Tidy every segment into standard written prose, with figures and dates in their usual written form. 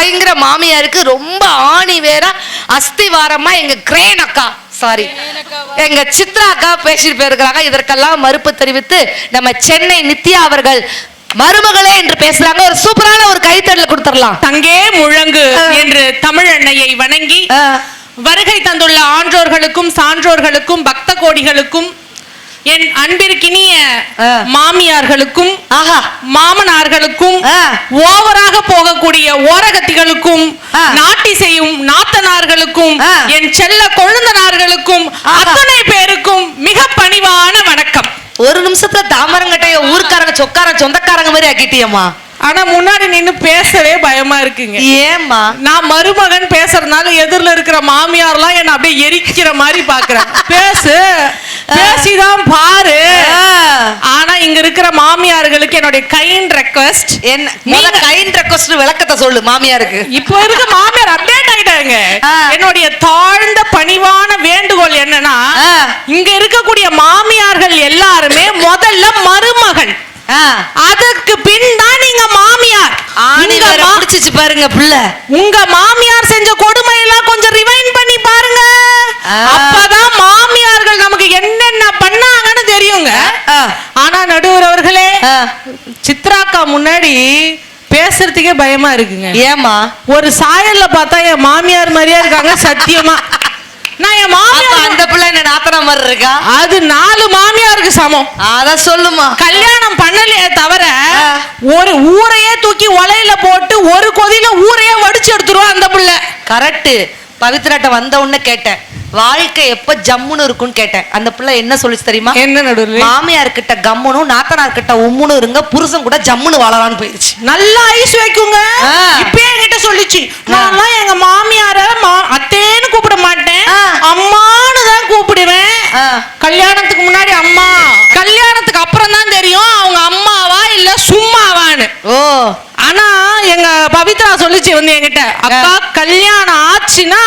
தாய்ங்கிற மாமியாருக்கு ரொம்ப ஆணி வேற அஸ்திவாரமா எங்க கிரேன் அக்கா எங்க சித்ரா அக்கா பேசிட்டு போயிருக்கிறாங்க. இதற்கெல்லாம் மறுப்பு தெரிவித்து நம்ம சென்னை நித்யா அவர்கள் மருமகளே என்று பேசுறாங்க. ஒரு சூப்பரான ஒரு கைத்தட்டல் கொடுத்துடலாம். தங்கே முழங்கு என்று தமிழ் அன்னையை வணங்கி வருகை தந்துள்ள ஆன்றோர்களுக்கும் சான்றோர்களுக்கும் பக்த கோடிகளுக்கும் என் அன்பிற்கினிய மாமியார்களுக்கும் மாமனார்களுக்கும் ஓவராக போகக்கூடிய ஓரகத்திகளுக்கும் நாட்டி செய்யும் நாத்தனார்களுக்கும் என் செல்ல கொழுந்தனார்களுக்கும் அத்தனை பேருக்கும் மிக பணிவான வணக்கம். ஒரு நிமிஷத்துல தாமரங்கட்டைய ஊர்க்காரங்க சொக்காரங்க சொந்தக்காரங்க மாதிரி ஆக்கிட்டியம்மா. ஆனா முன்னாடி நின்னு பேசவே பயமா இருக்குங்க. ஏம்மா? நான் மருமகன் பேசுறதுனால எதிரில இருக்கிற மாமியார்லாம் என்ன அப்படியே எரிக்கிற மாதிரி பாக்குறேன். பேசிதான் பாரு. ஆனா இங்க இருக்கிற மாமியார்களுக்கு என்னுடைய கைண்ட் ரெக்வெஸ்ட். என்ன கைண்ட் ரெக்வெஸ்ட் விளக்கத்தை சொல்லு மாமியாருக்கு. இப்போ இருக்க மாமியார் அப்டேட் ஆயிட்டாங்க. என்னுடைய தாழ்ந்த பணிவான வேண்டுகோள் என்னன்னா, இங்க இருக்கக்கூடிய மாமியார்கள் எல்லாருமே முதல்ல மருமகள், அதற்கு பின் தான் நீங்க மாமியார். பிடிச்சிச்சு பாருங்க பிள்ளை. உங்க மாமியார் செஞ்ச கொடுமை எல்லாம் கொஞ்சம் ரிவைண்ட் பண்ணி பாருங்க. அப்பதான் மாமியார்கள் நமக்கு என்னென்ன பண்ணாங்கன்னு தெரியுங்க. ஆனா நடுவர் அவர்களே, சித்ராக்கா முன்னாடி பேசுறதுக்கே பயமா இருக்குங்க. ஏமா? ஒரு சாயல்ல பார்த்தா என் மாமியார் மாதிரியா இருக்காங்க சத்தியமா. நான் என் மாமியார் அந்த பிள்ளை என்ன நாத்தனா மாதிரி இருக்கா? அது 4 மாமியாருக்கு சமம். அத சொல்லுமா. கல்யாணம் பண்ணலையே தவிர ஒரு ஊரையே தூக்கி ஒலையில போட்டு ஒரு கொதியில ஊரையே வடிச்சு எடுத்துருவா அந்த பிள்ளை. கரெக்ட். பவித்ராட்ட வந்த உடனே கேட்டேன், வாழ்க்கை எப்ப ஜம்முன்னு இருக்குன்னு கேட்டேன். அந்த பிள்ளை என்ன சொல்லிச்சு தெரியுமா? என்ன நடுவுல? மாமியார் கிட்ட கம்முனும் நாத்தனார் கிட்ட உம்முன்னு இருங்க, புருஷன் கூட ஜம்முன்னு வாழலான்னு போயிடுச்சு. நல்லா ஐஸ் வைக்குங்க. இப்ப என்கிட்ட சொல்லிச்சு, நான் எங்க மாமியார அத்தேன்னு கூப்பிட மாட்டேன், அம்மான்னு தான் கூப்பிடுவேன். கல்யாணத்துக்கு முன்னாடி அம்மா, கல்யாணத்துக்கு அப்புறம் தான் தெரியும் அவங்க அம்மாவா இல்ல சும்மாவான்னு. ஓ. ஆனா எங்க பவித்ரா சொல்லிச்சு வந்து என்கிட்ட, அக்கா கல்யாணம் ஆச்சுன்னா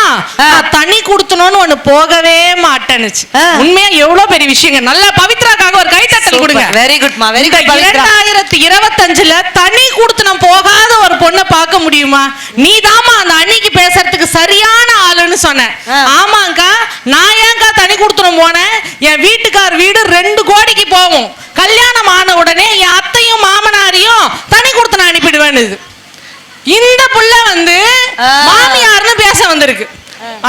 தனி கொடுத்தணும்னு ஒண்ணு போகவே மாட்டேன்னுச்சு. உண்மையா எவ்வளவு பெரிய விஷயங்க. நல்ல பவித்ராக்காக ஒரு கைத்தட்டல் கொடுங்க. வெரி குட்மா, வெரி குட். 2025ல தனி கொடுத்தனம் போகாத ஒரு பொண்ணை பார்க்க முடியுமா? நீதாமா அந்த அன்னைக்கு பேசுறதுக்கு சரியான ஆளுன்னு சொன்னேன். ஆமாங்கா, நான் ஏன்கா தனி கொடுத்தனம் போனேன்? என் வீட்டுக்கார் வீடு 2 கோடிக்கு போகும். கல்யாணம் ஆன உடனே என் அத்தையும் மாமனாரையும் தனி கொடுத்தன அனுப்பிடுவேன். இந்த புள்ள வந்து மாமியார்னு பேச வந்திருக்கு.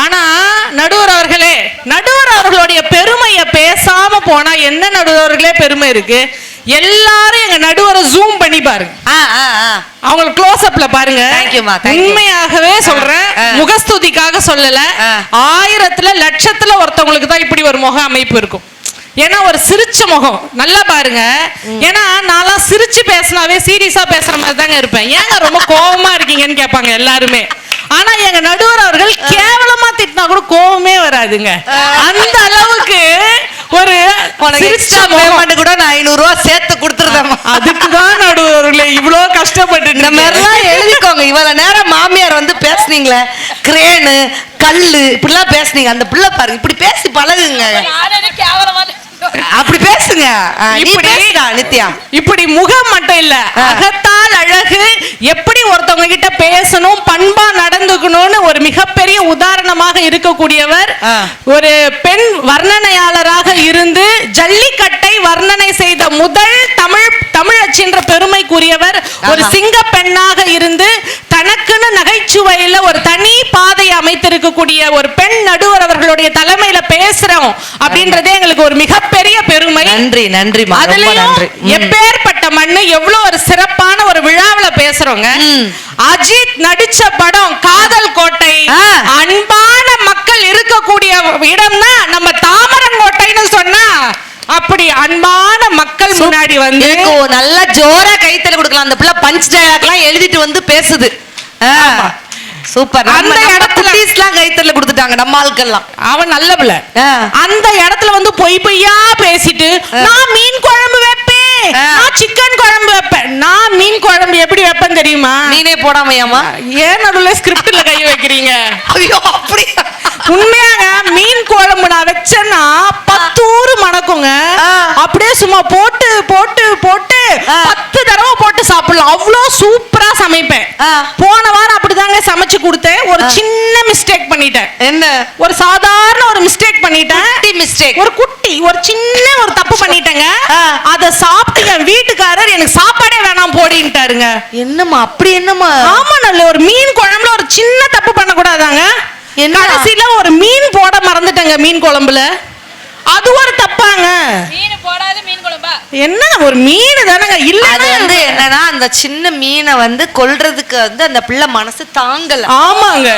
ஆனா நடுவர் அவர்களே, நடுவர் அவர்களுடைய பெருமையை பேசாம போனா என்ன நடுவர்களே பெருமை இருக்கு? எல்லாரும் எங்க நடுவரை ஜூம் பண்ணி பாருங்க. அவங்க க்ளோஸ் அப்ல பாருங்க. உண்மையாகவே சொல்றேன், முகஸ்துதிக்காக சொல்லல. 1000த்துல லட்சத்துல ஒருத்தவங்களுக்கு தான் இப்படி ஒரு முக அமைப்பு இருக்கும். ஏன்னா ஒரு சிரிச்ச முகம் நல்லா பாருங்க. ஏன்னா நான் சிரிச்சு பேசினாவே சீரியஸா பேசுற மாதிரி தாங்க இருப்பேன். ஏங்க ரொம்ப கோபமா இருக்கீங்கன்னு கேட்பாங்க எல்லாருமே. ஆனா எங்க நடுவர் அவர்கள் கேவலமா திட்டினா கூட கோபமே வராதுங்க. அந்த அளவுக்கு ஒரு கூட நான் 500 ரூபாய் சேர்த்து கொடுத்துருந்தேன். அதுக்குதான் நடுவர்களே இவ்வளவு கஷ்டப்பட்டு இந்த மாதிரிலாம் எழுதிக்கோங்க. இவ்வளவு நேரம் மாமியார் வந்து பேசுனீங்களே, கிரேனு கல்லு இப்படிலாம் பேசுனீங்க. அந்த பிள்ளை பாருங்க இப்படி பேசி பழகுங்க. அப்படி பேசுங்க. நித்யா இப்படி முகம் மட்டும் இல்ல, அகத்தால் அழகு, எப்படி ஒருத்தவங்க கிட்ட பேசணும், பண்பா நடந்துக்கணும்னு ஒரு மிகப்பெரிய உதாரணமாக இருக்கக்கூடியவர். ஒரு பெண் வர்ணனையாளராக இருந்து ஜல்லிக்கட்டை வர்ணனை செய்த முதல் தமிழச்சின்ற பெருமைக்குரியவர். ஒரு சிங்க பெண்ணாக இருந்து தனக்குன்னு நகைச்சுவையில ஒரு தனி பாதை அமைத்திருக்கக்கூடிய ஒரு பெண் நடுவர் அவர்களுடைய தலைமையில பேசுறோம் அப்படின்றதே எங்களுக்கு ஒரு மிகப்பெரிய பெருமை. நன்றி நன்றி. அதுலயும் எப்பேற்பட்ட மண்ணு, எவ்வளவு ஒரு சிறப்பான ஒரு விழாவில பேசுறோங்க. அஜித் நடிச்ச படம் காதல் கோட்டை. அன்பான மக்கள் இருக்கக்கூடிய இடம்னா நம்ம தாமரங்கோட்டைன்னு சொன்னா அப்படி அன்பான மக்கள் முன்னாடி வந்து நல்ல ஜோரா கைத்தல கொடுக்கலாம். அந்த பிள்ளை பஞ்ச் டயலாக்லாம் எழுதிட்டு வந்து பேசுது. சூப்பர். அந்த இடத்துல கைத்தல கொடுத்துட்டாங்க நம்ம ஆட்கள்லாம். அவன் நல்ல பிள்ளை. அந்த இடத்துல வந்து பொய்யா பேசிட்டு நான் மீன் குழம்பு வைப்பேன், நான் சிக்கன் குழம்பு வைப்பேன். நான் மீன் குழம்பு எப்படி வைப்பேன் தெரியுமா? மீனே போடாமையாமா? ஏன் நடுவுல ஸ்கிரிப்ட்ல கை வைக்கிறீங்க? ஐயோ அப்படி உண்மையாக மீன் குழம்பு நான் வச்சேன்னா 10 ஊரு மணக்குங்க. அப்படியே சும்மா போட்டு போட்டு போட்டு 10 தடவை போட்டு சாப்பிடலாம், அவ்வளோ சூப்பரா சமைப்பேன். போன வாரம் அப்படிதாங்க சமைச்சு கொடுத்தேன். ஒரு சின்ன மிஸ்டேக் பண்ணிட்டேன். என்ன? ஒரு சாதாரண ஒரு மிஸ்டேக் பண்ணிட்டேன். ஒரு சின்ன ஒரு தப்பு பண்ணிட்டேங்க. அத சாப்பிட்டு என் வீட்டுக்காரர் எனக்கு சாப்பாடே வேணாம் போடின்ட்டாருங்க. என்னம்மா அப்படி? என்னம்மா? ஆமா, நல்ல ஒரு மீன் குழம்புல ஒரு சின்ன தப்பு பண்ண கூடாதாங்க. கடைசியில ஒரு மீன் போட மறந்துட்டேங்க மீன் குழம்புல. அது ஒரு தப்பாங்க. மீன் போடாத மீன் குழம்பா? என்ன ஒரு மீன் தானங்க. இல்ல அது வந்து என்னன்னா அந்த சின்ன மீனை வந்து கொல்றதுக்கு வந்து அந்த பிள்ளை மனசு தாங்கல. ஆமாங்க.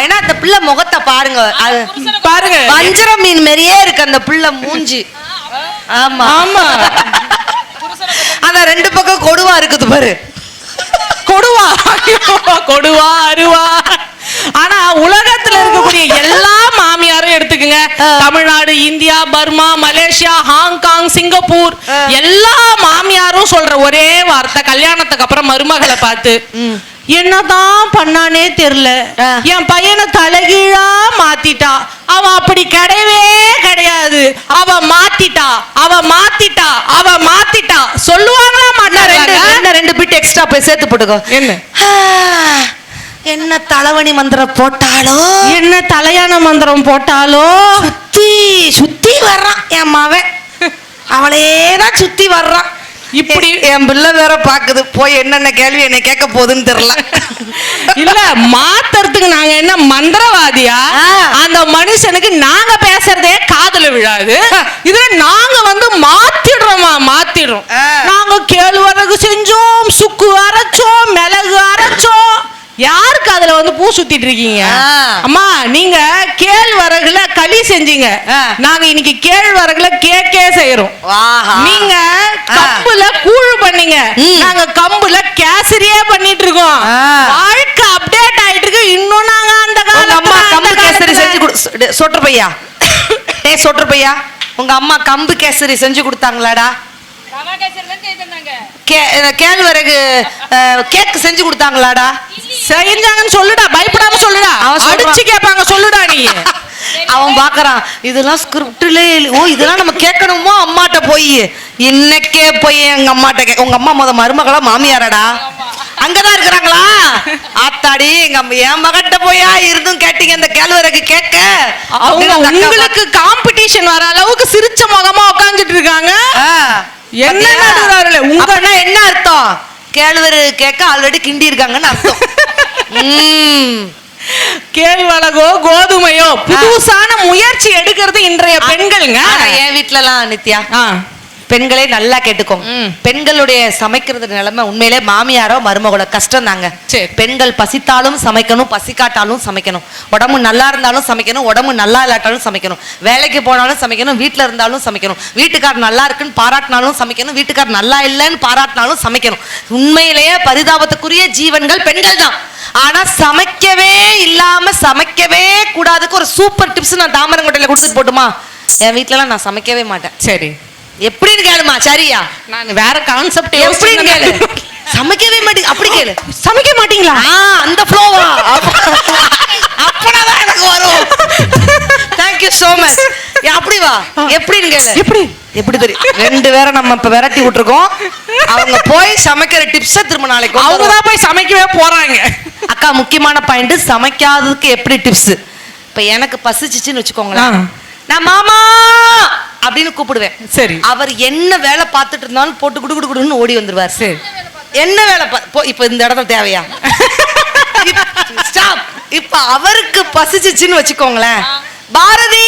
ஏன்னா அந்த பிள்ளை முகத்தை பாருங்க, அது பாருங்க வஞ்சர மீன் மாதிரியே இருக்கு அந்த பிள்ளை மூஞ்சி. ஆமா ஆமா, அந்த ரெண்டு பக்கம் கொடுவா இருக்குது பாரு. கொடுவா கொடுவா அருவா. ஆனா உலகத்துல இருக்கக்கூடிய எல்லா மாமியாரும் எடுத்துக்குங்க, Tamil Nadu, India, Burma, Malaysia, Hong Kong, Singapore, எல்லா மாமியாரும் சொல்ற ஒரே வார்த்தை கல்யாணத்துக்கு அப்புறம் மருமகளை பார்த்து, என்னதான் பண்ணானே தெரியல, என் பையனை தலைகீழா மாத்திட்டா, அவன் அப்படி கிடையவே கிடையாது, அவ மாத்திட்டா அவ மாத்திட்டா அவ மாத்திட்டா சொல்லுவாங்களா மாட்டாங்க? ரெண்டு பிட் எக்ஸ்ட்ரா போய் சேர்த்து போட்டுக்கோ. என்ன தலைவணி மந்திரம் போட்டாலோ, என்ன தலையான மந்திரம் போட்டாலோ சுத்தி சுத்தி வர்றான் என் மவன். அவளேதான் சுத்தி வர்றான். இப்படி என் பிள்ளை வேற பாக்குது, போய் என்னென்ன கேள்வி என்ன கேட்க போகுதுன்னு தெரியல. இல்ல மாத்துறதுக்கு நாங்க என்ன மந்திரவாதியா? அந்த மனுஷனுக்கு நாங்க பேசுறதே காதுல விழாது, இதுல நாங்க வந்து மாத்திடுறோம். நாங்க கேழ்வரகு செஞ்சோம், சுக்கு அரைச்சோம், மிளகு அரைச்சோம். யாருக்கு அதுல வந்து பூ சுத்திட்டு இருக்கீங்க? அம்மா நீங்க கேழ்வரகுல களி செஞ்சீங்க, நாங்க இன்னைக்கு கேழ்வரகுல கேக்கே செய்யறோம். நீங்க கம்புல கூழ் பண்ணீங்க, நாங்க கம்புல கேசரியே பண்ணிட்டு இருக்கோம். வாழ்க்கை அப்டேட் ஆயிட்டு இருக்கு. இன்னும் நாங்க அந்த காலத்துல அம்மா கம்பு கேசரி செஞ்சு சொட்டு பையா, சொட்டு பையா, உங்க அம்மா கம்பு கேசரி செஞ்சு கொடுத்தாங்களாடா? கேழ்வரகு கேக் செஞ்சு கொடுத்தாங்களாடா? செஞ்சாங்கன்னு சொல்லுடா, பயப்படாம சொல்லுடா. அடிச்சு கேட்பாங்க, சொல்லுடா நீ. அவன் பாக்குறான் இதெல்லாம் ஸ்கிரிப்ட்ல. ஓ இதெல்லாம் நம்ம கேட்கணுமோ அம்மாட்ட போய்? இன்னைக்கே போய் எங்க அம்மாட்ட உங்க அம்மா மருமகளா மாமியாரடா? அங்கதான் இருக்கிறாங்களா? ஆத்தாடி என் மகட்ட போயா இருந்தும் கேட்டீங்க இந்த கேழ்வரகு கேட்க? அவங்க உங்களுக்கு காம்படிஷன் வர அளவுக்கு சிரிச்ச முகமா உட்கார்ந்துட்டு இருக்காங்க. என்ன உங்க என்ன அர்த்தம்? கேழ்வரகு கேட்க ஆல்ரெடி கிண்டி இருக்காங்கன்னு அர்த்தம். கேழ்வரகோ கோதுமையோ புதுசான முயற்சி எடுக்கிறது இன்றைய பெண்கள்ங்க. என் வீட்டுல எல்லாம் நித்யா பெண்களே நல்லா கேட்டுக்கோங்க. பெண்களுடைய சமைக்கிறது நிலைமை உண்மையிலே மாமியாரோ மருமகளோ கஷ்டம் தாங்க. பெண்கள் பசித்தாலும் சமைக்கணும், பசிக்காட்டாலும் சமைக்கணும், உடம்பு நல்லா இருந்தாலும் சமைக்கணும், உடம்பு நல்லா இல்லாட்டாலும் சமைக்கணும், வேலைக்கு போனாலும் சமைக்கணும், வீட்டுல இருந்தாலும் சமைக்கணும், வீட்டுக்கார் நல்லா இருக்குன்னு பாராட்டினாலும் சமைக்கணும், வீட்டுக்கார் நல்லா இல்லைன்னு பாராட்டினாலும் சமைக்கணும். உண்மையிலேயே பரிதாபத்துக்குரிய ஜீவன்கள் பெண்கள் தான். ஆனா சமைக்கவே இல்லாம சமைக்கவே கூடாதுக்கு ஒரு சூப்பர் டிப்ஸ் நான் தாமரங்கோட்டையில கொடுத்துட்டு போட்டுமா? என் வீட்டுல நான் சமைக்கவே மாட்டேன். சரி எப்படின்னு கேளுமா? சரியா? நான் வேற கான்செப்ட். எப்படின்னு கேளு. சமைக்கவே மாட்டீங்க? அப்படி கேளு. சமைக்க மாட்டீங்களா? அந்த ஃப்ளோவா அப்பதான் எனக்கு வரும். Thank you so much. அப்படி வா. எப்படின்னு கேளு. எப்படி தெரியும்? ரெண்டு பேரை நம்ம இப்ப விரட்டி விட்டுருக்கோம். அவங்க போய் சமைக்கிற டிப்ஸ திரும்ப நாளைக்கு அவங்க தான் போய் சமைக்கவே போறாங்க. அக்கா முக்கியமான பாயிண்ட், சமைக்காததுக்கு எப்படி டிப்ஸ். இப்ப எனக்கு பசிச்சிச்சுன்னு வச்சுக்கோங்களேன், நான் மாமா அப்படின்னு கூப்பிடுவேன். சரி, அவர் என்ன வேலை பார்த்துட்டு இருந்தாலும் போட்டு குடுன்னு ஓடி வந்துருவார். சரி, என்ன வேலை இப்ப இந்த இடத்துல தேவையா? ஸ்டாப். இப்ப அவருக்கு பசிச்சிச்சுன்னு வச்சுக்கோங்களேன், பாரதி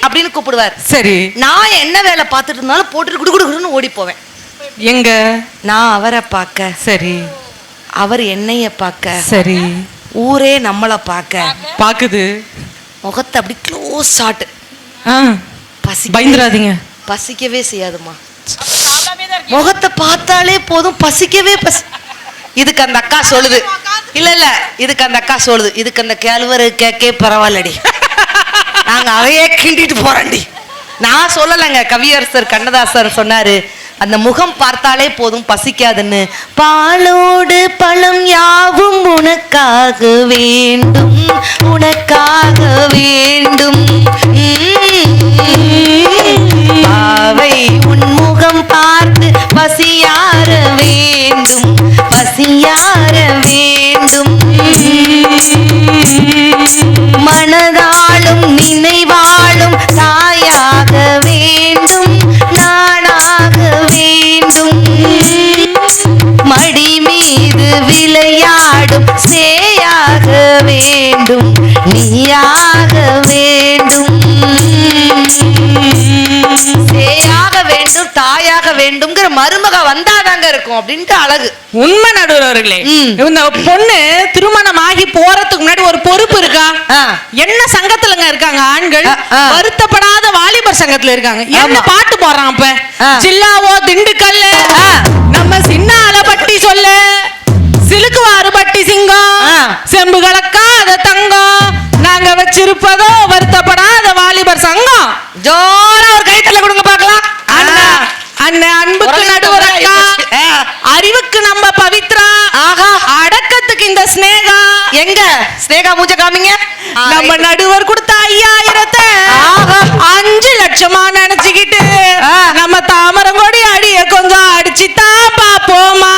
அப்படின்னு கூப்பிடுவார். சரி, நான் என்ன வேலை பார்த்துட்டு இருந்தாலும் போட்டு குடுன்னு ஓடி போவேன். எங்க? நான் அவரை பார்க்க. சரி, அவர் என்னைய பார்க்க. சரி, ஊரே நம்மளை பாக்குது. முகத்தை அப்படி க்ளோஸ் ஷாட். பயந்துராதீங்க, பசிக்கவே செய்யாதுமா. முகத்தை பார்த்தாலே போதும், பசிக்கவே இதுக்கு அந்த அக்கா சொல்லுது. இல்ல இதுக்கு அந்த அக்கா சொல்லுது, இதுக்கு அந்த கேழ்வரகு கேக்கே பரவாயில்லடி, நாங்க அதையே கிண்டிட்டு போறோம்டி. நான் சொல்லலைங்க, கவியரசர் கண்ணதாசர் சொன்னாரு, அந்த முகம் பார்த்தாலே போதும் பசிக்காதுன்னு. பாலோடு பழம் யாவும் உனக்காக வேண்டும், உனக்காக வேண்டும். பாவை உன் முகம் பார்த்து பசியார வேண்டும். பசியார வேண்டும், மனதாலும் நினைவாலும் தாயாக வேண்டும், நானாக வேண்டும், மடி மீது விளையாடும் சேயாக வேண்டும், நீயாக வேண்டும், சேயாக வேண்டும், தாயாக வேண்டும்ங்கிற மருமக வந்தாதாங்க இருக்கும் அப்படின்ட்டு அழகு. உண்மை நடுவர்களே, இந்த பொண்ணு திருமணம் ஆகி போறதுக்கு முன்னாடி ஒரு பொறுப்பு இருக்கா? என்ன சங்கத்துலங்க இருக்காங்க ஆண்கள்? வருத்தப்படாத வாலிபர் சங்கத்துல இருக்காங்க. என்ன பாட்டு போடுறான் அப்ப? ஜில்லாவோ திண்டுக்கல், நம்ம சின்ன அலப்பட்டி சொல்ல, சிலுக்குவாறு பட்டி சிங்கம், செம்பு கலக்காத தங்கம், நாங்க வச்சிருப்பதோ வருத்தப்படாத வாலிபர் சங்கம். ஜோரா ஒரு கைத்தல கொடுங்க பார்க்கலாம். அண்ணன் அன்புக்கு நடுவர் அக்கா, அறிவுக்கு நம்ம பவித்ரா, ஆஹா, அடக்கத்துக்கு இந்த ஸ்னேகா. எங்க ஸ்னேகா மூஞ்ச காமிங்க. நம்ம நடுவர் கொடுத்த 5000 5 லட்சமா நினைச்சுக்கிட்டு நம்ம தாமரங்கொடி அடிய கொஞ்சம் அடிச்சுதான் பாப்போமா.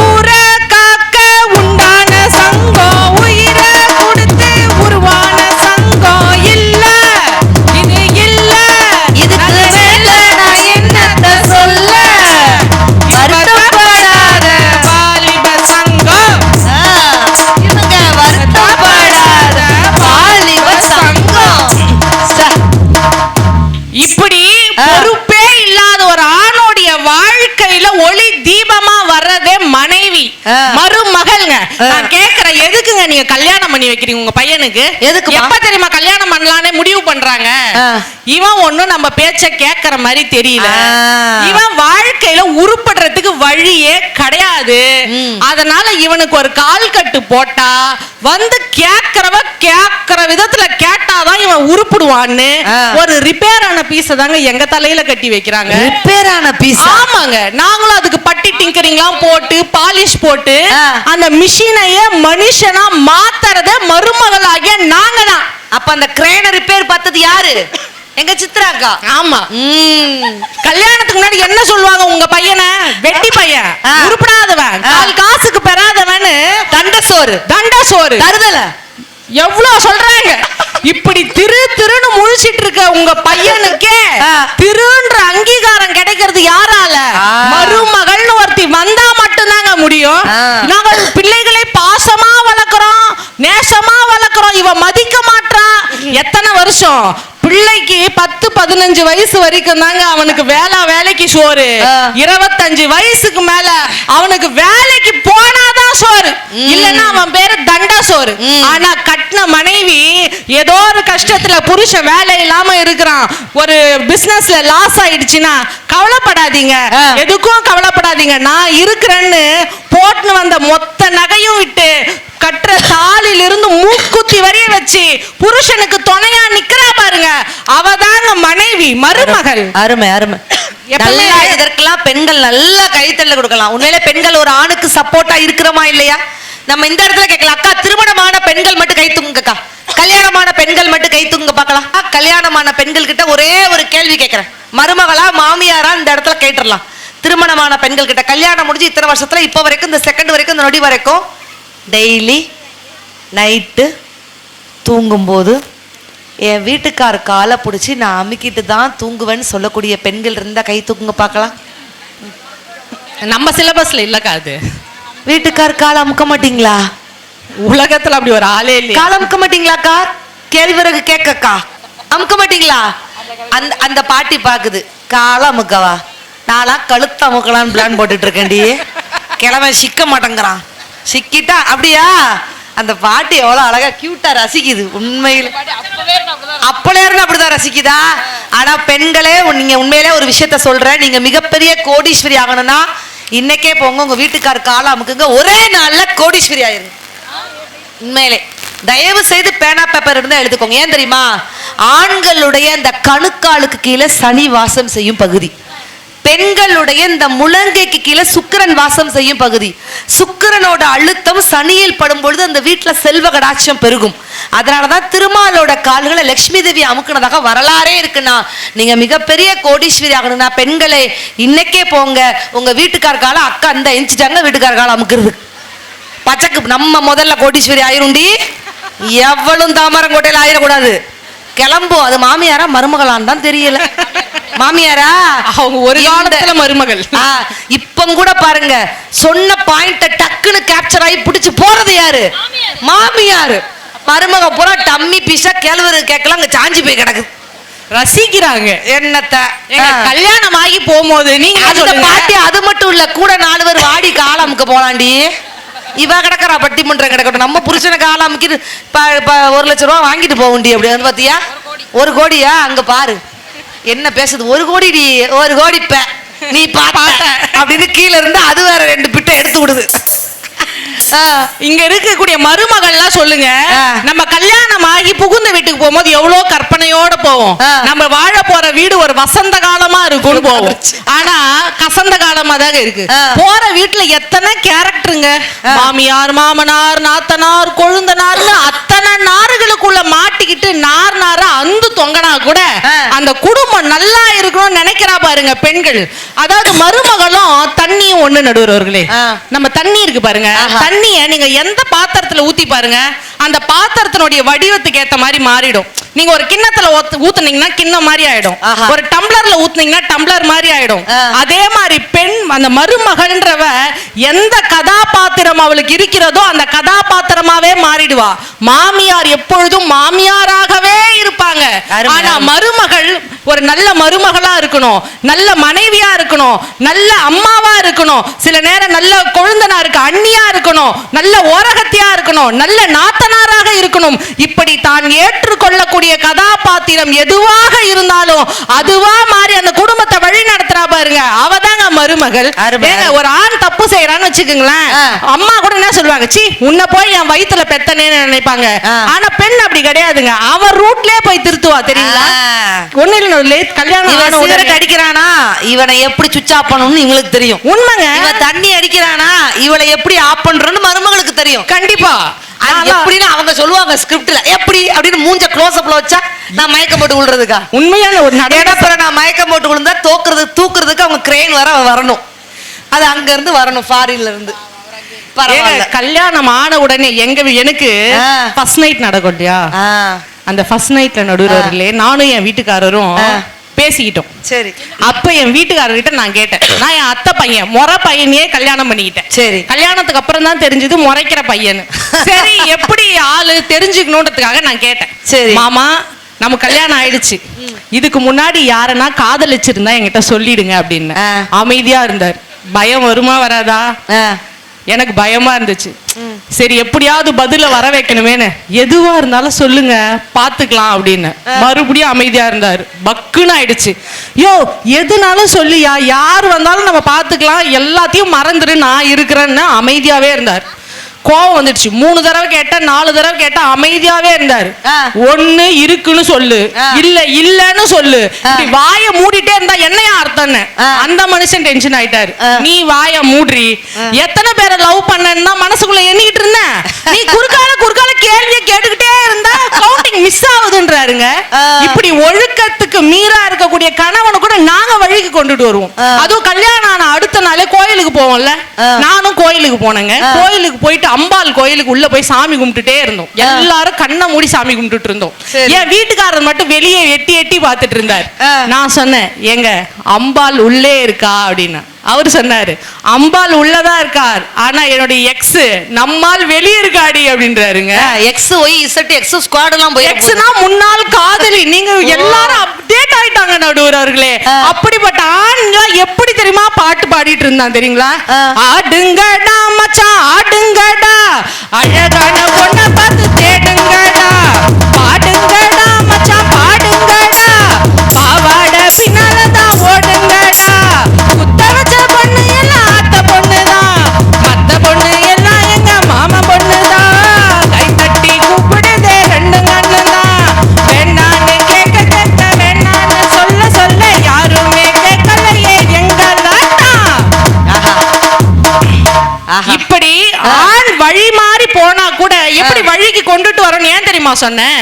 ஊரை காக்க உண்டான சங்கம், உயிரை கொடுத்து உருவான சங்கம். இல்ல இது இல்ல, இதுக்கு மேல நான் என்னத்த சொல்ல, வருத்தப்படாத வாலிப சங்கம், இவங்க வருத்தப்படாத வாலிப சங்கம். இப்படி பொறுப்பே இல்லாத ஒரு ஆணோடைய வாழ்க்கையில ஒளி தீபமா வர்றதே மனைவி, மருமகள்ங்க. நான் கேக்குறேன், எதுக்குங்க நீங்க கல்யாணம் பண்ணி வைக்கிறீங்க உங்க பையனுக்கு? எதுக்கு? எப்ப தெரியுமா கல்யாணம் பண்ணலானே முடிவு பண்றாங்க? இவன் ஒண்ணும் நம்ம பேச்ச கேக்குற மாதிரி தெரியல. இவன் வாழ்க்கையில உருப்படுறதுக்கு வழியே கிடையாது. அதனால இவனுக்கு ஒரு கால் கட்டு போட்டா வந்து கேக்குறவ கேக்குற விதத்துல கேட்டாதான் இவன் உருப்படுவான்னு ஒரு ரிப்பேர் ஆன பீஸ் தாங்க எங்க தலையில கட்டி வைக்கிறாங்க. ரிப்பேர் ஆன பீஸ்? ஆமாங்க. நாங்களும் அதுக்கு பட்டி டிங்கரிங்லாம் போட்டு பாலிஷ் போட்டு அந்த மிஷினையே மனுஷனா மாத்துறத மருமகளாகிய நாங்க தான். அப்ப அந்த கிரேனை ரிப்பேர் பார்த்தது யாரு? எங்க சித்ராக்கா. ஆமா. கல்யாணத்துக்கு முன்னாடி என்ன சொல்லுவாங்க உங்க பையனை? வெட்டி பையன், உருப்படாதவன், கால் காசுக்கு பெறாதவன், தண்டசோறு தண்டசோறு தருதல எவ்வளவு சொல்றாங்க. இப்படி திருன்னு முழிச்சிட்டு இருக்க உங்க பையனுக்கே திருன்ற அங்கீகாரம் கிடைக்கிறது யாரால? மருமகள்னு ஒருத்தி வந்தா மட்டும்தாங்க முடியும். நாங்கள் பிள்ளைகளை பாசமா வளர்க்கிறோம், நேசமா வளர்க்கிறோம், இவ மதிக்க மாட்டான். எத்தனை வருஷம் பிள்ளைக்கு 10-15 வயசு வரைக்கும் தாங்க அவனுக்கு வேலைக்கு சோறு. 25 வயசுக்கு மேல அவனுக்கு வேலைக்கு போனாதான் சோறு, இல்லன்னா அவன் பேரு தண்டா சோறு. ஆனா கட்டின மனைவி ஏதோ ஒரு கஷ்டத்துல புருஷன் வேலை இல்லாம இருக்கிறான், ஒரு பிசினஸ்ல லாஸ் ஆயிடுச்சுன்னா கவலைப்படாதீங்க, எதுக்கும் கவலைப்படாதீங்க, நான் இருக்கிறேன்னு போட்டு வந்த மொத்த நகையும் விட்டு கட்டுற தாலில இருந்து மூக்குத்தி வரைய வச்சு புருஷனுக்கு துணையா நிக்கிறா பாருங்க, அவதாங்க மனைவி, மருமகள். அருமை அருமை. இதற்கெல்லாம் பெண்கள் நல்ல கைத்தள்ள கொடுக்கலாம். உண்மையிலே பெண்கள் ஒரு ஆணுக்கு சப்போர்ட்டா இருக்கிறோமா இல்லையா? நம்ம இந்த இடத்துல கேட்கலாம். அக்கா, திருமணமான பெண்கள் மட்டும் கை தூங்குங்கக்கா, கல்யாணமான பெண்கள் மட்டும் கை தூங்க பார்க்கலாம். கல்யாணமான பெண்கள் கிட்ட ஒரே ஒரு கேள்வி கேட்கிறேன், மருமகளா மாமியாரா இந்த இடத்துல கேட்டுடலாம். திருமணமான பெண்கள் கிட்ட கல்யாணம் முடிஞ்சு இத்தனை வருஷத்துல இப்ப வரைக்கும், இந்த செகண்ட் வரைக்கும், இந்த நொடி வரைக்கும் டெய்லி நைட்டு தூங்கும்போது என் வீட்டுக்கார காலை பிடிச்சி நான் அமுக்கிட்டு தான் தூங்குவேன்னு சொல்லக்கூடிய பெண்கள் இருந்தா கை தூக்குங்க பார்க்கலாம். நம்ம சிலபஸ்ல இல்லக்கா அது. வீட்டுக்கார காலை அமுக்க மாட்டீங்களா? உலகத்துல அப்படி ஒரு ஆளே இல்லை. காலை அமுக்க மாட்டீங்களாக்கா? கேழ்வரகு கேக்கக்கா அமுக்க மாட்டீங்களா? அந்த பாட்டி பாக்குது, காலை அமுக்கவா? நான்லாம் கழுத்த அமுக்கலான்னு பிளான் போட்டுட்டு இருக்கேன்டி, கிழமை சிக்க மாட்டேங்கிறான். சிக்கிட்டா அப்படியா? அந்த பாட்டி எவ்வளவு அழகா கியூட்டா ரசிக்குது. உண்மையில அப்பல இருந்து அப்படிதான் ரசிக்குதா? ஆனா பெண்களே, நீங்க உண்மையிலே ஒரு விஷயத்த சொல்றேன், நீங்க மிகப்பெரிய கோடீஸ்வரி ஆகணும்னா இன்னைக்கே போங்க, உங்க வீட்டுக்கார காலை அமுக்குங்க, ஒரே நாள்ல கோடீஸ்வரி ஆயிருங்க. உண்மையிலே தயவு செய்து பேனா பேப்பர் இருந்தா எழுதுக்கோங்க. ஏன் தெரியுமா? ஆண்களுடைய அந்த கணுக்காலுக்கு கீழே சனி வாசம் செய்யும் பகுதி. பெண்களுடைய இந்த முழங்கைக்கு கீழே சுக்கிரன் வாசம் செய்யும் பகுதி. சுக்கிரனோட அழுத்தம் சனியில் படும் பொழுது அந்த வீட்டுல செல்வ கடாட்சம் பெருகும். அதனாலதான் திருமாலோட கால்களை லட்சுமி தேவி அமுக்குனதாக வரலாறே இருக்குன்னா, நீங்க மிகப்பெரிய கோடீஸ்வரி ஆகணும்னா பெண்களே இன்னைக்கே போங்க, உங்க வீட்டுக்கார கால அக்கா இந்த எஞ்சிட்டாங்க, வீட்டுக்கார கால அமுக்குறது பச்சைக்கு நம்ம முதல்ல கோடீஸ்வரி ஆயிருண்டி. எவ்வளவு தாமரங்கோட்டையில ஆயிடக்கூடாது. கிளம்பும். அது மாமியாரா மருமகளான்னு தான் தெரியல. மாமியாரா அவங்க ஒரு காலத்துல மருமகள். இப்ப கூட பாருங்க, சொன்ன பாயிண்ட டக்குன்னு கேப்சர் ஆகி பிடிச்சு போறது யாரு? மாமியாரு. மருமக பூரா டம்மி பீஸா கேழ்வரு கேட்கலாம் அங்க சாஞ்சி போய் கிடக்குது. ரசிக்கிறாங்க என்னத்த கல்யாணம் ஆகி போகும்போது நீங்க அந்த பாட்டி. அது மட்டும் இல்ல, கூட 4 பேர் வாடி காலமுக்கு போலாண்டி. இவ கிடக்குறா பட்டிமன்றம் கிடக்கட்டும், நம்ம புருஷனுக்கு ஆளாமுக்கிட்டு 1 லட்சம் ரூபா வாங்கிட்டு போக வேண்டிய. அப்படி வந்து பாத்தியா 1 கோடியா? அங்க பாரு என்ன பேசுது. 1 கோடி டி, 1 கோடி நீ பாத்த அப்படின்னு கீழே இருந்து அது வேற 2 பிட்டை எடுத்து விடுது. இங்க இருக்கக்கூடிய மருமகள்லாம் சொல்லுங்க, நம்ம கல்யாணம் ஆகி புகுந்த வீட்டுக்கு போகும்போது எவ்வளவு கற்பனையோட போவோம். நம்ம வாழ போற வீடு ஒரு வசந்த காலமா இருக்கும்னு போவோம். ஆனா கசந்த காலமா தாங்க இருக்கு. போற வீட்டுல எத்தனை கேரக்டருங்க, மாமியார் மாமனார் நாத்தனார் கொழுந்தனார்னு அத்தனை நாறுகளுக்குள்ள மாட்டிக்கிட்டு நாரா அந்து தொங்கனா கூட அந்த குடும்பம் நல்லா இருக்கணும்னு நினைக்கிறா பாருங்க பெண்கள். அதாவது மருமகளும் தண்ணியும் ஒண்ணு நடுவர்களே. நம்ம தண்ணி இருக்கு பாருங்க, தண்ணிய நீங்க எந்த பாத்திரத்துல ஊத்தி பாருங்க, அந்த பாத்திரத்தினுடைய வடிவத்துக்கு ஏத்த மாதிரி மாறிடும். நீங்க ஒரு கிண்ணத்துல ஊத்துனீங்கன்னா கிண்ணம் மாதிரி ஆயிடும், ஒரு டம்ளர்ல ஊத்துனீங்கன்னா டம்ளர் மாதிரி ஆயிடும். அதே மாதிரி பெண் அந்த மருமகள்ன்றவ எந்த கதாபாத்திரம் அவளுக்கு இருக்கிறதோ அந்த கதாபாத்திரமாவே மாறிடுவா. மாமியார் எப்பொழுதும் மாமியாராகவே இருப்பாங்க. ஆனா மருமகள் ஒரு நல்ல மருமகளா இருக்கணும், நல்ல மனைவியா இருக்கணும், நல்ல அம்மாவா இருக்கணும், சில நேரம் நல்ல கொழுந்தனாருக்கு அண்ணியா இருக்கணும், நல்ல ஓரகத்தியா இருக்கணும், நல்ல நாத்தனாராக இருக்கணும். இப்படி தான் ஏற்றுக்கொள்ளக்கூடிய கதாபாத்திரம் எதுவாக இருந்தாலும் அதுவா மாறி அந்த குடும்பத்தை வழி நடத்துறா பாருங்க, அவதாங்க மருமகள். ஒரு ஆண் தப்பு செய்யறான்னு வச்சுக்கோங்களேன், அம்மா கூட என்ன சொல்லுவாங்க, சீ உன்னை போய் என் வயித்துல பெத்தனேன்னு நினைப்பாங்க. ஆனா பெண் அப்படி கிடையாதுங்க, அவன் ரூட்லயே போய் திருத்துவா. தெரியுங்களா? ஒண்ணு இல்ல, கல்யாணம் அடிக்கிறானா இவனை எப்படி சுவிட்ச் ஆஃப் பண்ணணும்னு இவங்களுக்கு தெரியும். உண்மைங்க. இவன் தண்ணி அடிக்கிறானா இவளை எப்படி ஆஃப் பண்றோம்னு மருமகளுக்கு தெரியும். கண்டிப்பா. எப்படின்னு அவங்க சொல்லுவாங்க ஸ்கிரிப்ட்ல, எப்படி அப்படின்னு மூஞ்ச க்ளோஸ் அப்ல வச்சா நான் மயக்கம் போட்டு விழுறதுக்கா? உண்மையான ஒரு நடப்புற நான் மயக்கம் போட்டு விழுந்தா தூக்குறதுக்கு அவங்க கிரெயின் வரணும். அது அங்க இருந்து வரணும், ஃபாரின்ல இருந்து. கல்யாணம் ஆன உடனே எனக்கு ஃபர்ஸ்ட் நைட் நடக்கும் இல்லையா, அந்த ஃபர்ஸ்ட் நைட்ல நடுவுறவர்களே நானும் என் வீட்டுக்காரரும் பேசிக்கிட்டோம். சரி. அப்ப என் வீட்டுக்காரர்கிட்ட நான் கேட்டேன், நான் என் அத்தை பையன் முறை பையனையே கல்யாணம் பண்ணிக்கிட்டேன். சரி. கல்யாணத்துக்கு அப்புறம் தான் தெரிஞ்சது முறைக்கிற பையன். சரி, எப்படி ஆளு தெரிஞ்சுக்கணுன்றதுக்காக நான் கேட்டேன். சரி மாமா, நம்ம கல்யாணம் ஆயிடுச்சு, இதுக்கு முன்னாடி யாரனா காதலிச்சிருந்தா என்கிட்ட சொல்லிடுங்க அப்படின்னு. அமைதியா இருந்தார். பயம் வருமா வராதா? எனக்கு பயமா இருந்துச்சு. சரி எப்படியாவது பதில வர வைக்கணுமேனு, எதுவா இருந்தாலும் சொல்லுங்க பாத்துக்கலாம் அப்படின்னு. மறுபடியும் அமைதியா இருந்தாரு. பக்குன்னு ஆயிடுச்சு. யோ எதுனாலும் சொல்லியா, யார் வந்தாலும் நம்ம பாத்துக்கலாம், எல்லாத்தையும் மறந்துரு நான் இருக்கிறேன்னு அமைதியாவே இருந்தார். கோவம் வந்துடுச்சு. 3 தடவை கேட்டா 4 தடவை கேட்டா அமைதியாவே இருந்தாரு. ஒண்ணு இருக்குன்னு சொல்லு, இல்ல இல்லன்னு சொல்லு. வாய மூடிட்டே இருந்தா என்னையா அர்த்தம்னு அந்த மனுஷன் டென்ஷன் ஆயிட்டாரு. நீ வாய மூடுறி, எத்தனை பேரை லவ் பண்ணா மனசுக்குள்ள எண்ணிக்கிட்டு இருந்த, நீ குறுக்கால கேள்வியை கேட்டுக்கிட்டே இருந்தா கவுண்டிங் மிஸ் ஆகுதுன்றாருங்க. இப்படி ஒழுக்கத்துக்கு மீறா இருக்கக்கூடிய கணவனை கூட நாங்க வழிக்கு கொண்டுட்டு வருவோம். அதுவும் கல்யாணம் ஆன அடுத்த நாளே கோயிலுக்கு போவோம்ல, நானும் கோயிலுக்கு போனேங்க. கோயிலுக்கு போயிட்டு அம்பாள் கோயிலுக்கு உள்ள போய் சாமி கும்பிட்டுட்டே இருந்தோம். எல்லாரும் கண்ணை மூடி சாமி கும்பிட்டு இருந்தோம். என் வீட்டுக்காரர் மட்டும் வெளியே எட்டி பார்த்துட்டு இருந்தார். நான் சொன்னேன், எங்க அம்பாள் உள்ளே இருக்கா அப்படின்னு. அவர் சொன்னாரு, அம்பாள் உள்ளதா இருக்கார், ஆனா என்னுடைய எக்ஸ் நம்மால் வெளியே இருக்காடி அப்படின்றாருங்க. X Y Z ex squad எல்லாம் போய் எக்ஸ்னா முன்னாள் காதலி. நீங்க எல்லாரும் அப்டேட் ஆயிட்டாங்க நடுவர்களே. அப்படிப்பட்ட ஆண்கள் எப்படி தெரியுமா பாட்டு பாடிட்டு இருந்தான் தெரியுங்களா? ஆடுங்கடா மச்சான் ஆடுங்கடா, அழகான பொண்ணை பார்த்து தேடுங்கடா, பாடுங்கடா மச்சான் பாடுங்கடா, பாவாட பின்னாலதான் ஓடுங்கடா, குத்த வச்ச பொண்ணு எல்லாம் அத்த பொண்ணுதான், மத்த பொண்ணு எல்லாம் எங்க மாமா பொண்ணுதான், கை தட்டி கூப்பிடுதே 2 கண்ணுதான், வேண்டான்னு கேட்க வேண்டான்னு சொல்ல யாருமே கேட்கலையே எங்க கொண்டுட்டு வரணும். ஏன் தெரியுமா சொன்னேன்?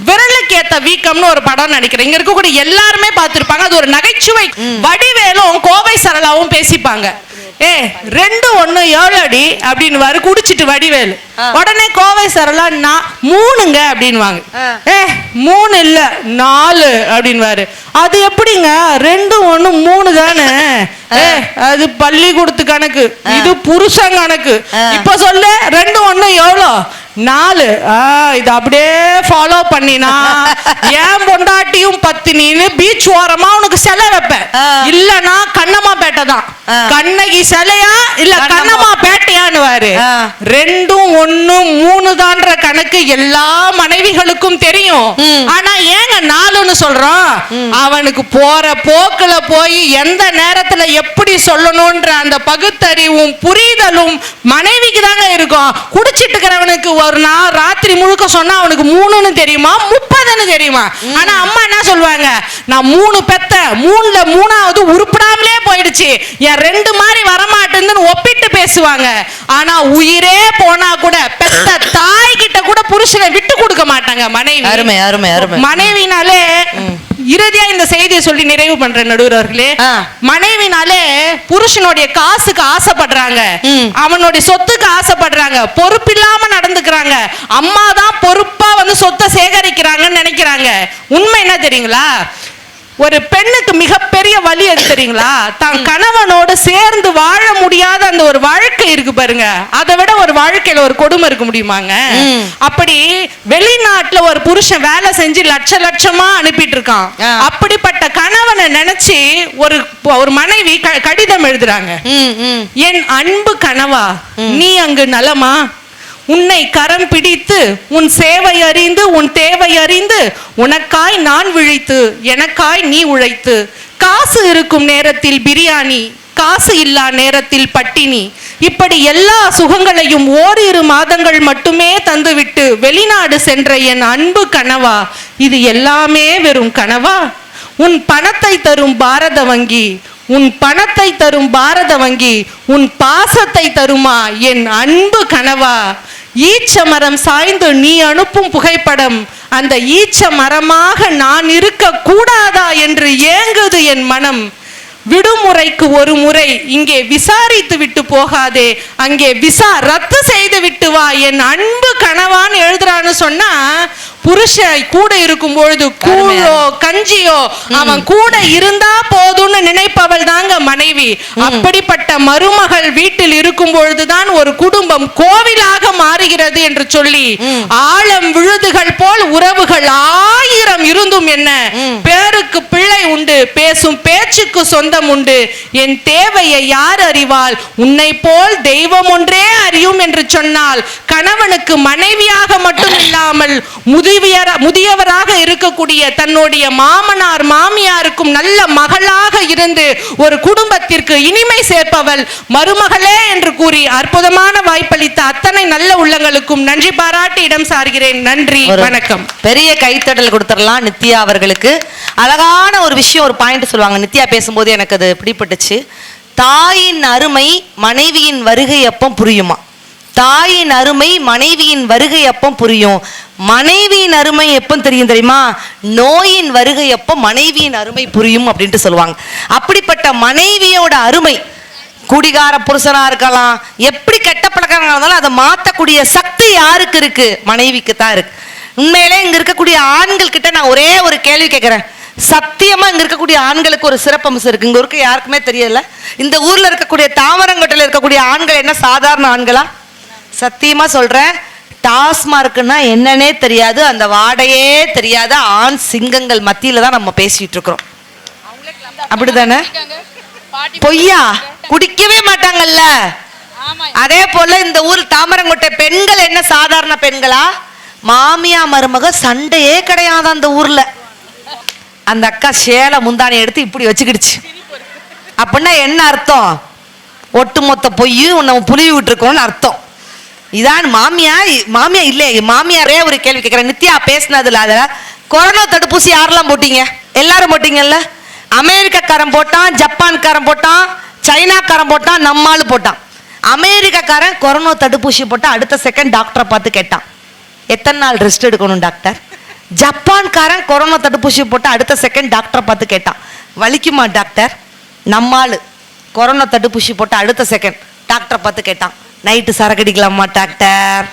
விரலுக்கு ஏத்த வீக்கம்னு ஒரு படம் நடிக்கிறேன். இங்க இருக்கக்கூடிய எல்லாருமே பார்த்திருப்பாங்க. அது ஒரு நகைச்சுவை. வடிவேலும் கோவை சரளாவும் பேசிப்பாங்க. 2-1 7 அப்படின்னு வாரு குடிச்சிட்டு வடிவேலு. உடனே கோவை சரளா 3ங்க அப்படின்வாங்க. 3 இல்ல 4 அப்படின்வாரு. அது எப்படிங்க 2-1 3 தானே? அது பள்ளிக்கூடத்து கணக்கு, இது புருஷன் கணக்கு. இப்ப சொல்லு 2-1 எவ்வளோ? 4. இது அப்படியே ஃபாலோ பண்ணினா ஏன் பொண்டாட்டியும் பத்தினின்னு பீச் ஓரமா உனக்கு சிலை வைப்பேன். இல்லனா கண்ணம்மா பேட்டை தான். கண்ணகி சிலையா இல்ல கண்ணம்மா பேட்டையான்னு வாரு. 2-1 3 கணக்கு எல்லா மனைவிகளுக்கும் தெரியும். ஆனா ஏங்க 4ன்னு சொல்றோம்? அவனுக்கு போற போக்குல போய் எந்த நேரத்துல எப்படி சொல்லணும்ன்ற அந்த பகுத்தறிவும் புரிதலும் மனைவிக்கு தாங்க இருக்கும். குடிச்சிட்டு இருக்கிறவனுக்கு ஒரு நாள் ராத்திரி முழுக்க சொன்னா அவனுக்கு 3ன்னு தெரியுமா 30ன்னு தெரியுமா? ஆனா அம்மா என்ன சொல்லுவாங்க? நான் 3 பெத்த 3ல 3வது உருப்படாமலே போயிடுச்சு, என் 2 மாதிரி வரமாட்டேன்னு ஒப்பிட்டு பேசுவாங்க. ஆனா உயிரே போனா கூட பெத்த தாய் கிட்ட கூட புருஷனை விட்டு கொடுக்க மாட்டாங்க மனைவி. அருமை அருமை அருமை. மனைவினாலே இறுதியா இந்த செய்தியை சொல்லி நிறைவு பண்ற நடுவர் அவர்களே, மனைவினாலே புருஷனுடைய காசுக்கு ஆசைப்படுறாங்க, அவனுடைய சொத்துக்கு ஆசைப்படுறாங்க, பொறுப்பில்லாம நடந்துக்கிறாங்க. அம்மா தான் பொறுப்பா வந்து சொத்தை சேகரிக்கிறாங்கன்னு நினைக்கிறாங்க. உண்மை என்ன தெரியுங்களா? ஒரு பெண்ணுக்கு மிகப்பெரிய வலி எது தெரியுங்களா? தான் கணவனோடு சேர்ந்து வாழ முடியாத அந்த ஒரு வாழ்க்கை இருக்கு பாருங்க. அதை விட ஒரு வாழ்க்கையில ஒரு கொடுமை இருக்க முடியுமாங்க? அப்படி வெளிநாட்டுல ஒரு புருஷன் வேலை செஞ்சு லட்சமா அனுப்பிட்டு இருக்கான். அப்படிப்பட்ட கணவனை நினைச்சு ஒரு மனைவி கடிதம் எழுதுறாங்க. என் அன்பு கணவா, நீ அங்கு நலமா? உன்னை கரம் பிடித்து உன் சேவை அறிந்து உன் தேவை அறிந்து உனக்காய் நான் விழித்து எனக்காய் நீ உழைத்து, காசு இருக்கும் நேரத்தில் பிரியாணி, காசு இல்லா நேரத்தில் பட்டினி, இப்படி எல்லா சுகங்களையும் ஓரிரு மாதங்கள் மட்டுமே தந்துவிட்டு வெளிநாடு சென்ற என் அன்பு கனவா, இது எல்லாமே வெறும் கனவா? உன் பணத்தை தரும் பாரத வங்கி, உன் பணத்தை தரும் பாரத வங்கி உன் பாசத்தை தருமா என் அன்பு கனவா? ஈச்ச மரம் சாய்ந்து நீ அனுப்பும் புகைப்படம், அந்த ஈச்ச மரமாக நான் இருக்க கூடாதா என்று ஏங்குது என் மனம். விடுமுறைக்கு ஒரு முறை இங்கே விசாரித்து விட்டு போகாதே, அங்கே விசா ரத்து செய்து விட்டு வா என் அன்பு கனவான்னு எழுதுறான்னு சொன்னா, புருஷன் கூட இருக்கும் பொழுது கூழோ கஞ்சியோ அவன் கூட இருந்தா போதும்னு நினைப்பவள் தாங்க மனைவி. அப்படிப்பட்ட மருமகள் வீட்டில் இருக்கும் பொழுதுதான் ஒரு குடும்பம் கோவிலாக மாறுகிறது என்று சொல்லி, ஆழம் விழுதுகள் போல் உறவுகள் 1000 இருந்தும் என்ன, பேருக்கு பிள்ளை உண்டு, பேசும் பேச்சுக்கு சொந்தம் உண்டு, என் தேவையை யார் அறிவாள், உன்னை போல் தெய்வம் ஒன்றே அறியும் என்று சொன்னால், கணவனுக்கு மனைவியாக மட்டும் இல்லாமல் முதியவராக இருக்கக்கூடிய தன்னுடைய மாமனார் மாமியாருக்கும் நல்ல மகளாக இருந்து ஒரு குடும்பத்திற்கு இனிமை சேர்ப்பவள் மருமகளே என்று கூறி அற்புதமான வாய்ப்பளித்த அத்தனை நல்ல உள்ளங்களுக்கும் நன்றி பாராட்டி இடம் சார்கிறேன். நன்றி, வணக்கம். பெரிய கைத்தட்டல் கொடுத்துடலாம் நித்யா அவர்களுக்கு. அழகான ஒரு விஷயம், ஒரு பாயிண்ட் சொல்லுவாங்க நித்யா பேசும்போது, எனக்கு அது பிடிபட்டுச்சு. தாயின் அருமை மனைவியின் வருகை அப்போ புரியுமா? தாயின் அருமை மனைவியின் வருகை அப்போ புரியும். மனைவியின் அருமை எப்போ தெரியும் தெரியுமா? நோயின் வருகை அப்போ மனைவியின் அருமை புரியும் அப்படின்ட்டு சொல்லுவாங்க. அப்படிப்பட்ட மனைவியோட அருமை, குடிகார புருஷனா இருக்கலாம், எப்படி கெட்ட பழக்கங்களா இருந்தாலும் அதை மாற்றக்கூடிய சக்தி யாருக்கு இருக்கு? மனைவிக்கு தான் இருக்கு. உண்மையிலே இங்க இருக்கக்கூடிய ஆண்கள் கிட்ட நான் ஒரே ஒரு கேள்வி கேட்கிறேன். சத்தியமா இங்க இருக்கக்கூடிய ஆண்களுக்கு ஒரு சிறப்பம்சம் இருக்கு, இங்க இருக்க யாருக்குமே தெரியல. இந்த ஊர்ல இருக்கக்கூடிய தாமரங்கோட்டையில இருக்கக்கூடிய ஆண்கள் என்ன சாதாரண ஆண்களா? சத்தியமா சொல்றேன், டாஸ்மார்க்னா என்னன்னே தெரியாது, அந்த வாடையே தெரியாத ஆண் சிங்கங்கள் மத்தியில தான் நம்ம பேசிட்டு இருக்கிறோம். அப்படிதானே? பொய்யா? குடிக்கவே மாட்டாங்கல்ல. அதே போல இந்த ஊர் தாமரங்கோட்டை பெண்கள் என்ன சாதாரண பெண்களா? மாமியா மருமக சண்டையே கிடையாது அந்த ஊர்ல. அந்த அக்கா சேலை முந்தானை எடுத்து இப்படி வச்சுக்கிடுச்சு அப்படின்னா என்ன அர்த்தம்? ஒட்டுமொத்த பொய் உன்னை புளிவி விட்டுருக்கோன்னு அர்த்தம். இதான் மாமியா இல்லையே. மாமியாரே ஒரு கேள்வி கேட்கிறேன். நித்யா பேசினதுல அதுல கொரோனா தடுப்பூசி யாரெல்லாம் போட்டீங்க? எல்லாரும் போட்டீங்கல்ல. அமெரிக்காக்காரன் போட்டான், ஜப்பான்காரன் போட்டான், சைனாக்காரன் போட்டான், நம்மால் போட்டான். அமெரிக்காக்காரன் கொரோனா தடுப்பூசி போட்டான், அடுத்த செகண்ட் டாக்டரை பார்த்து கேட்டான், எத்தனை நாள் ரெஸ்ட் எடுக்கணும் டாக்டர்? ஜப்பான்காரன் கொரோனா தடுப்பூசி போட்டு அடுத்த செகண்ட் டாக்டரை பார்த்து கேட்டான், வலிக்குமா டாக்டர்? நம்மாள் கொரோனா தடுப்பூசி போட்டு அடுத்த செகண்ட் டாக்டரை பார்த்து கேட்டான், நைட்டு சரக்கடிக்கலாமா டாக்டர்?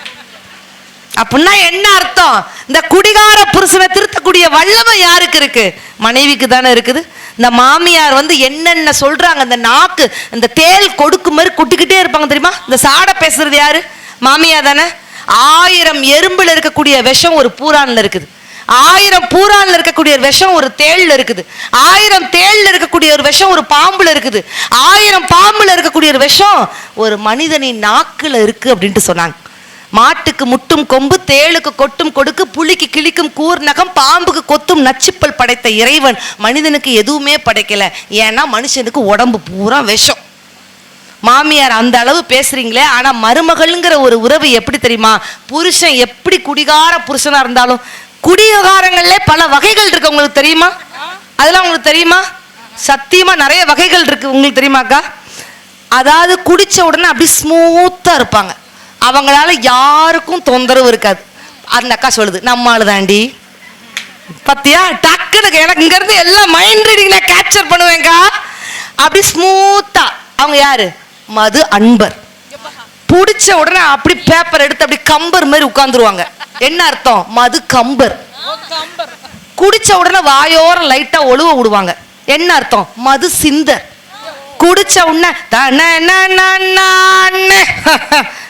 அப்படின்னா என்ன அர்த்தம்? இந்த குடிகார புருஷனை திருத்தக்கூடிய வல்லமை யாருக்கு இருக்கு? மனைவிக்கு தானே இருக்குது. இந்த மாமியார் வந்து என்னென்ன சொல்றாங்க, இந்த நாக்கு இந்த தேல் கொடுக்கு மாதிரி குட்டிக்கிட்டே இருப்பாங்க தெரியுமா? இந்த சாடை பேசுறது யாரு? மாமியார் தானே. 1000 எறும்புல இருக்கக்கூடிய விஷம் ஒரு பூரான்ல இருக்குது. 1000 பூரான்ல இருக்கக்கூடிய ஒரு விஷம் ஒரு தேள்ல இருக்குது. 1000 தேள்ல இருக்கக்கூடிய ஒரு விஷம் ஒரு பாம்புல இருக்குது. 1000 பாம்புல இருக்கக்கூடிய ஒரு விஷம் ஒரு மனிதனின் நாக்குல இருக்கு அப்படின்ட்டு சொன்னாங்க. மாட்டுக்கு முட்டும் கொம்பு, தேளுக்கு கொட்டும் கொடுக்கு, புலிக்கு கிளிக்கும் கூர்நகம், பாம்புக்கு கொத்தும் நச்சுப்பல் படைத்த இறைவன் மனிதனுக்கு எதுவுமே படைக்கல. ஏன்னா மனுஷனுக்கு உடம்பு பூரா விஷம். மாமியார் அந்த அளவு பேசுறீங்களே, ஆனா மருமகள்ங்கிற ஒரு உறவு எப்படி தெரியுமா? புருஷன் எப்படி குடிகார புருஷனா இருந்தாலும், குடிகாரங்கள்ல பல வகைகள் இருக்கு. உங்களுக்கு தெரியுமா? அதெல்லாம் உங்களுக்கு தெரியுமா? சத்தியமா நிறைய வகைகள் இருக்கு. உங்களுக்கு தெரியுமாக்கா? அதாவது குடிச்ச உடனே அப்படி ஸ்மூத்தா இருப்பாங்க, அவங்களால யாருக்கும் தொந்தரவு இருக்காது. அந்த அக்கா சொல்லுது, நம்மால தாண்டி பத்தியா டக்குனு எனக்கு இங்க இருந்து எல்லாம் மைண்ட் ரீடிங்ல கேப்சர் பண்ணுவேங்கா. அப்படி ஸ்மூத்தா அவங்க யாரு? மது அன்பர். புடிச்ச உடனே அப்படி பேப்பர் எடுத்து அப்படி கம்பர் மாதிரி உட்கார்ந்துருவாங்க. என்ன அர்த்தம்? மது கம்பர். குடிச்ச உடனே வாயோரம் லைட்டா ஒழுவ விடுவாங்க. என்ன அர்த்தம்? மது சிந்தர். குடிச்ச உடனே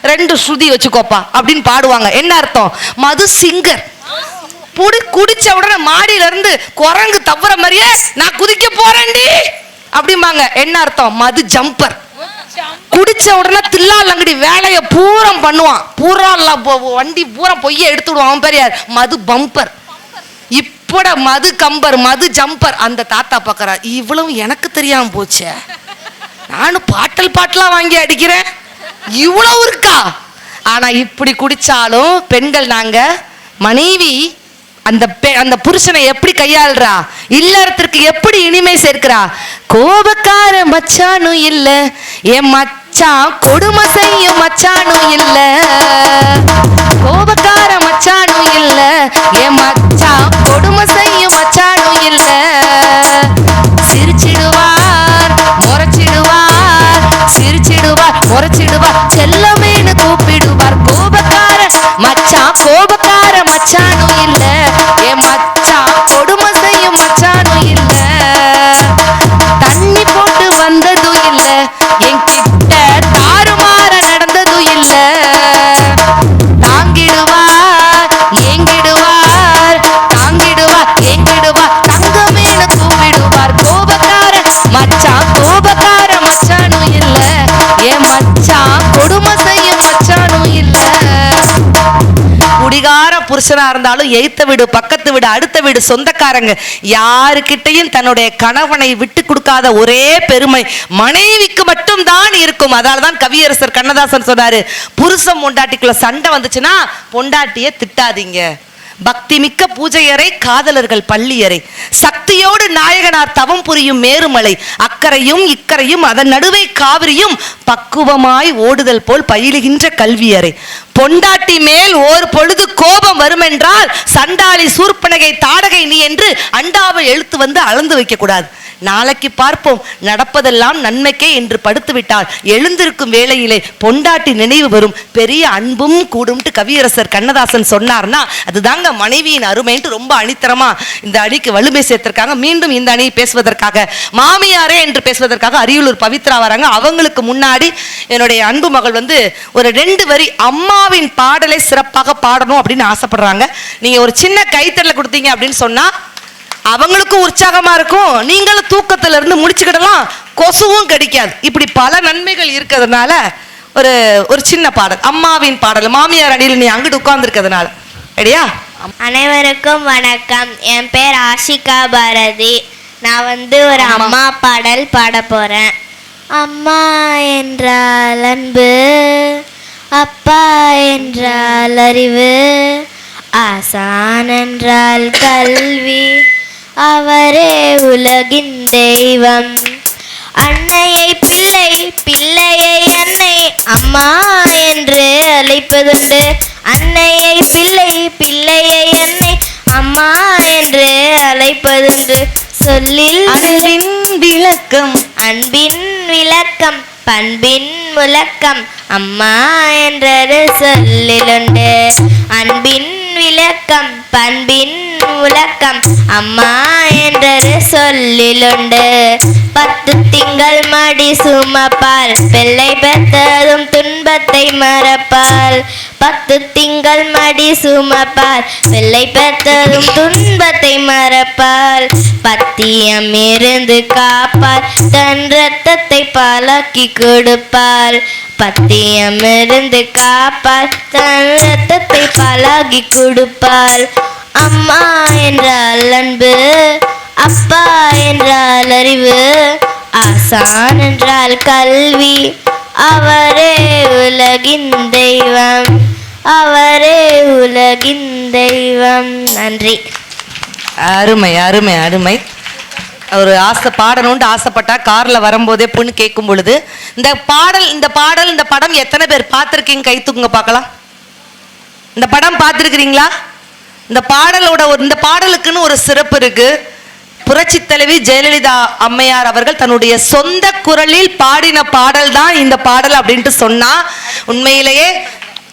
2 ஸ்ருதி வச்சுக்கோப்பா அப்படின்னு பாடுவாங்க. என்ன அர்த்தம்? மது சிங்கர். குடிச்ச உடனே மாடியில இருந்து குரங்கு தவற மாதிரியே நான் குதிக்க போறேன்டி அப்படிம்பாங்க. என்ன அர்த்தம்? மது ஜம்பர். குடிச்ச உடனே தில்லாலங்கடி வேலையை பூரம் பண்ணுவான், பூரா வண்டி பூரா பொய்ய எடுத்துடுவான். அவன் பேர் யார்? மது பம்பர். இப்பட மது கம்பர், மது ஜம்பர். அந்த தாத்தா பாக்குறா, இவ்வளவு எனக்கு தெரியாம போச்சே, நானும் பாட்டலா வாங்கி அடிக்கிறேன், இவ்வளவு இருக்கா? ஆனா இப்படி குடிச்சாலும் பெண்கள் நாங்க, மனைவி அந்த புருஷனை எப்படி கையாளுறா, இல்லறத்திற்கு எப்படி இனிமை சேர்க்கிறா. கோபக்கார மச்சானும் இல்ல, என் மச்சான் கொடுமை செய்யும் மச்சானும் இல்ல. கோபக்கார மச்சானும் இல்ல, என் மச்சான் கொடுமை செய்யும் மச்சானும் இல்ல. சிரிச்சிடுவார் முறைச்சிடுவார், சிரிச்சிடுவார் முறைச்சிடுவார், செல்லமேனு கூப்பிடுவார். கோபக்கார மச்சான் கோபக்கார மச்சானும் இல்ல, என் மச்சான் கொடுமை செய்யும் மச்சானும் இல்ல. தண்ணி போட்டு வந்ததும் இல்ல, என்கிட்ட தாறுமாற நடந்ததும் இல்ல. தாங்கிடுவார் ஏங்கிடுவார், தாங்கிடுவார் ஏங்கிடுவார், தங்கமேனு கூப்பிடுவார். கோபக்கார மச்சான் கோபக்கார மச்சானும் இல்ல, என் மச்சான் கொடுமை செய்யும் மச்சானும் இல்ல. குடிகார புருஷனா இருந்தாலும் எய்த்த வீடு, பக்கத்து வீடு, அடுத்த வீடு, சொந்தக்காரங்க யாருக்கிட்டையும் தன்னுடைய கணவனை விட்டு கொடுக்காத ஒரே பெருமை மனைவிக்கு மட்டும் தான் இருக்கும். அதனாலதான் கவியரசர் கண்ணதாசன் சொன்னாரு, புருஷன் பொண்டாட்டிக்குள்ள சண்டை வந்துச்சுன்னா பொண்டாட்டிய திட்டாதீங்க. பக்தி மிக்க பூஜையறை, காதலர்கள் பள்ளியறை, சக்தியோடு நாயகனார் தவம் புரியும் மேருமலை, அக்கறையும் இக்கரையும் அதன் நடுவே காவிரியும் பக்குவமாய் ஓடுதல் போல் பயிலுகின்ற கல்வியறை. பொண்டாட்டி மேல் ஓர் பொழுது கோபம் வருமென்றால் சண்டாளி சூர்பனகை தாடகை நீ என்று அண்டாவை எழுத்து வந்து அளந்து வைக்க கூடாது. நாளைக்கு பார்ப்போம், நடப்பதெல்லாம் நன்மைக்கே என்று படுத்து விட்டால் எழுந்திருக்கும் வேளையிலே பொண்டாட்டி நினைவு வரும், பெரிய அன்பும் கூடும்ட்டு கவியரசர் கண்ணதாசன் சொன்னார்னா அதுதாங்க மனைவியின் அருமைன்ட்டு ரொம்ப அணித்தரமா இந்த அணிக்கு வலுமை சேர்த்திருக்காங்க. மீண்டும் இந்த அணி பேசுவதற்காக, மாமியாரே என்று பேசுவதற்காக அரியலூர் பவித்ரா வராங்க. அவங்களுக்கு முன்னாடி என்னுடைய அன்பு மகள் வந்து ஒரு 2 வரி அம்மாவின் பாடலை சிறப்பாக பாடணும் அப்படின்னு ஆசைப்படுறாங்க. நீங்க ஒரு சின்ன கைத்தட்டல கொடுத்தீங்க அப்படின்னு சொன்னா அவங்களுக்கும் உற்சாகமா இருக்கும், நீங்களும் தூக்கத்துல இருந்து முடிச்சுக்கிடலாம், கொசுவும் கடிக்காது. இப்படி பல நன்மைகள் இருக்கிறதுனால ஒரு சின்ன பாடல், அம்மாவின் பாடல். மாமியார் அடியில் நீ அங்கிட்டு உட்கார்ந்து இருக்கிறதுனால. ரெடியா? அனைவருக்கும் வணக்கம். என் பேர் ஆஷிகா பாரதி. நான் வந்து ஒரு அம்மா பாடல் பாட போறேன். அம்மா என்றால் அன்பு, அப்பா என்றால் அறிவு, ஆசான் என்றால் கல்வி, அவரே உலகின் தெய்வம். அன்னையை பிள்ளை, பிள்ளையை அன்னை, அம்மா என்று அழைப்பதுண்டு. அன்னையை பிள்ளை, பிள்ளையை அன்னை, அம்மா என்று அழைப்பதென்று சொல்லில் அன்பின் விளக்கம் அன்பின் விளக்கம் பண்பின் முழக்கம் அம்மா என்றொரு சொல்லிலுண்டு. அன்பின் விளக்கம் பண்பின் முழக்கம் அம்மா என்றொரு சொல்லிலுண்டு. 10 திங்கள் மடி சுமப்பால், பிள்ளை பெற்றதும் துன்பத்தை மறப்பால். 10 திங்கள் மடி சுமப்பால், பிள்ளை பெற்றதும் துன்பத்தை மறப்பால். பத்தியம் இருந்து காப்பால், தன் ரத்தத்தை பாலாக்கி கொடுப்பாள். பத்தியம் இருந்து காப்பால், தன் ரத்தத்தை பாலாக்கி கொடுப்பாள். அம்மா என்றால் அன்பு, அப்பா என்றால் அறிவு, ஆசான் என்றால் கல்வி, அவரே உலகின் தெய்வம், அவரே உலகின் தெய்வம். நன்றி. அருமை அருமை அருமை. ஒரு ஆசை பாடணும்னு ஆசைப்பட்டா கார்ல வரும்போதே பொண்ணு கேட்கும் பொழுது இந்த படம் எத்தனை பேர் பார்த்துருக்கீங்க? கை தூக்குங்க பார்க்கலாம். இந்த படம் பார்த்துருக்கிறீங்களா? இந்த பாடலுக்குன்னு ஒரு சிறப்பு இருக்கு. புரட்சி தலைவி ஜெயலலிதா அம்மையார் அவர்கள் தன்னுடைய சொந்த குரலில் பாடின பாடல் தான் இந்த பாடல் அப்படின்ட்டு சொன்னா, உண்மையிலேயே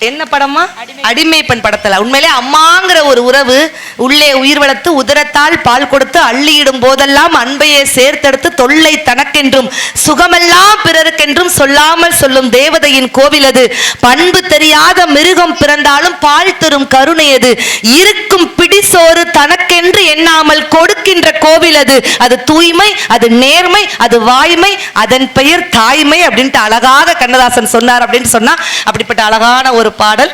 என்ன படமா? அடிமை பெண் படத்துல உண்மையிலே அம்மாங்கிற ஒரு உறவு உள்ளே உயிர் வளர்த்து உதரத்தால் பால் கொடுத்து அள்ளியிடும் போதெல்லாம் அன்பையை சேர்த்தெடுத்து தொல்லை தனக்கென்றும் சுகமெல்லாம் பிறருக்கென்றும் சொல்லாமல் சொல்லும் தேவதையின் கோவில் அது. பண்பு தெரியாத மிருகம் பிறந்தாலும் பால் தரும் கருணை அது. இருக்கும் பிடிசோறு தனக்கென்று எண்ணாமல் கொடுக்கின்ற கோவில் அது. அது தூய்மை, அது நேர்மை, அது வாய்மை, அதன் பெயர் தாய்மை அப்படின்ட்டு அழகாக கண்ணதாசன் சொன்னார் அப்படின்னு சொன்னா, அப்படிப்பட்ட அழகான ஒரு பாடல்.